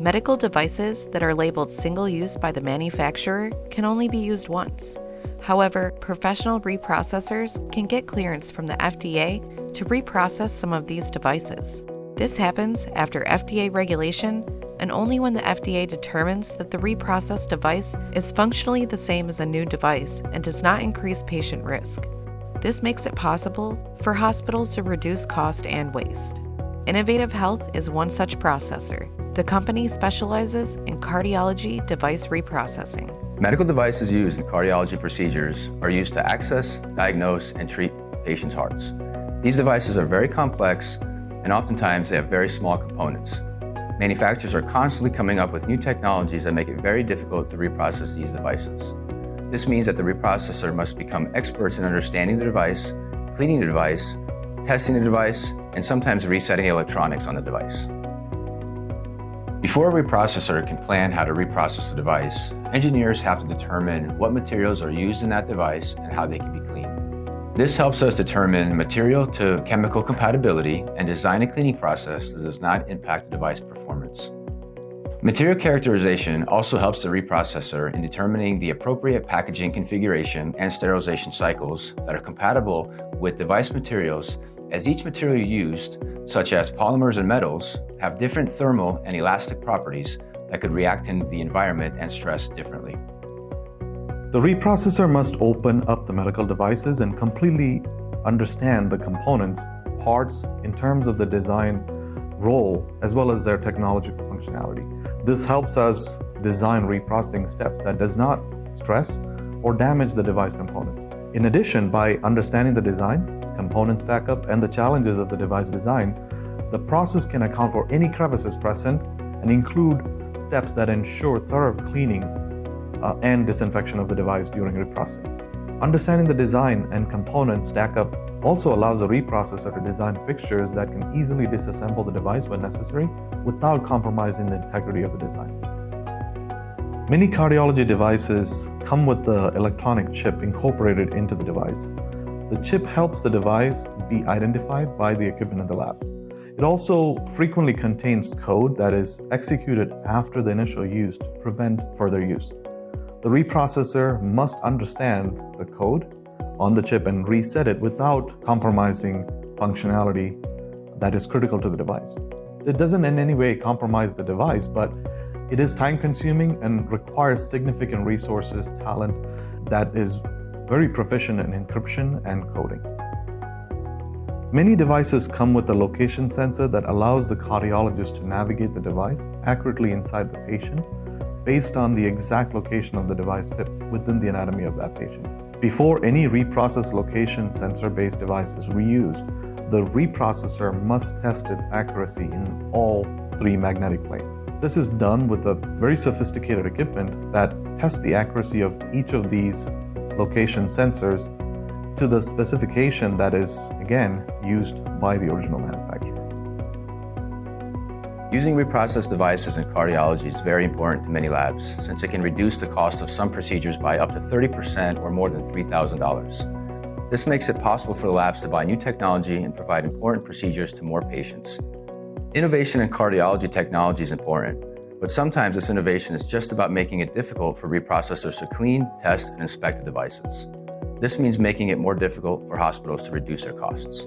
Medical devices that are labeled single-use by the manufacturer can only be used once. However, professional reprocessors can get clearance from the FDA to reprocess some of these devices. This happens after FDA regulation and only when the FDA determines that the reprocessed device is functionally the same as a new device and does not increase patient risk. This makes it possible for hospitals to reduce cost and waste. Innovative Health is one such processor. The company specializes in cardiology device reprocessing. Medical devices used in cardiology procedures are used to access, diagnose, and treat patients' hearts. These devices are very complex, and oftentimes they have very small components. Manufacturers are constantly coming up with new technologies that make it very difficult to reprocess these devices. This means that the reprocessor must become experts in understanding the device, cleaning the device, testing the device, and sometimes resetting the electronics on the device. Before a reprocessor can plan how to reprocess the device, engineers have to determine what materials are used in that device and how they can be cleaned. This helps us determine material to chemical compatibility and design a cleaning process that does not impact the device performance. Material characterization also helps the reprocessor in determining the appropriate packaging configuration and sterilization cycles that are compatible with device materials, as each material used, such as polymers and metals, have different thermal and elastic properties that could react in the environment and stress differently. The reprocessor must open up the medical devices and completely understand the components, parts, in terms of the design role, as well as their technological functionality. This helps us design reprocessing steps that does not stress or damage the device components. In addition, by understanding the design, component stack-up, and the challenges of the device design, the process can account for any crevices present and include steps that ensure thorough cleaning and disinfection of the device during reprocessing. Understanding the design and component stack-up also allows the reprocessor to design fixtures that can easily disassemble the device when necessary without compromising the integrity of the design. Many cardiology devices come with the electronic chip incorporated into the device. The chip helps the device be identified by the equipment in the lab. It also frequently contains code that is executed after the initial use to prevent further use. The reprocessor must understand the code on the chip and reset it without compromising functionality that is critical to the device. It doesn't in any way compromise the device, but it is time-consuming and requires significant resources, talent that is very proficient in encryption and coding. Many devices come with a location sensor that allows the cardiologist to navigate the device accurately inside the patient based on the exact location of the device tip within the anatomy of that patient. Before any reprocessed location sensor-based device is reused, the reprocessor must test its accuracy in all three magnetic planes. This is done with a very sophisticated equipment that tests the accuracy of each of these location sensors to the specification that is, again, used by the original manufacturer. Using reprocessed devices in cardiology is very important to many labs, since it can reduce the cost of some procedures by up to 30% or more than $3,000. This makes it possible for the labs to buy new technology and provide important procedures to more patients. Innovation in cardiology technology is important, but sometimes this innovation is just about making it difficult for reprocessors to clean, test, and inspect the devices. This means making it more difficult for hospitals to reduce their costs.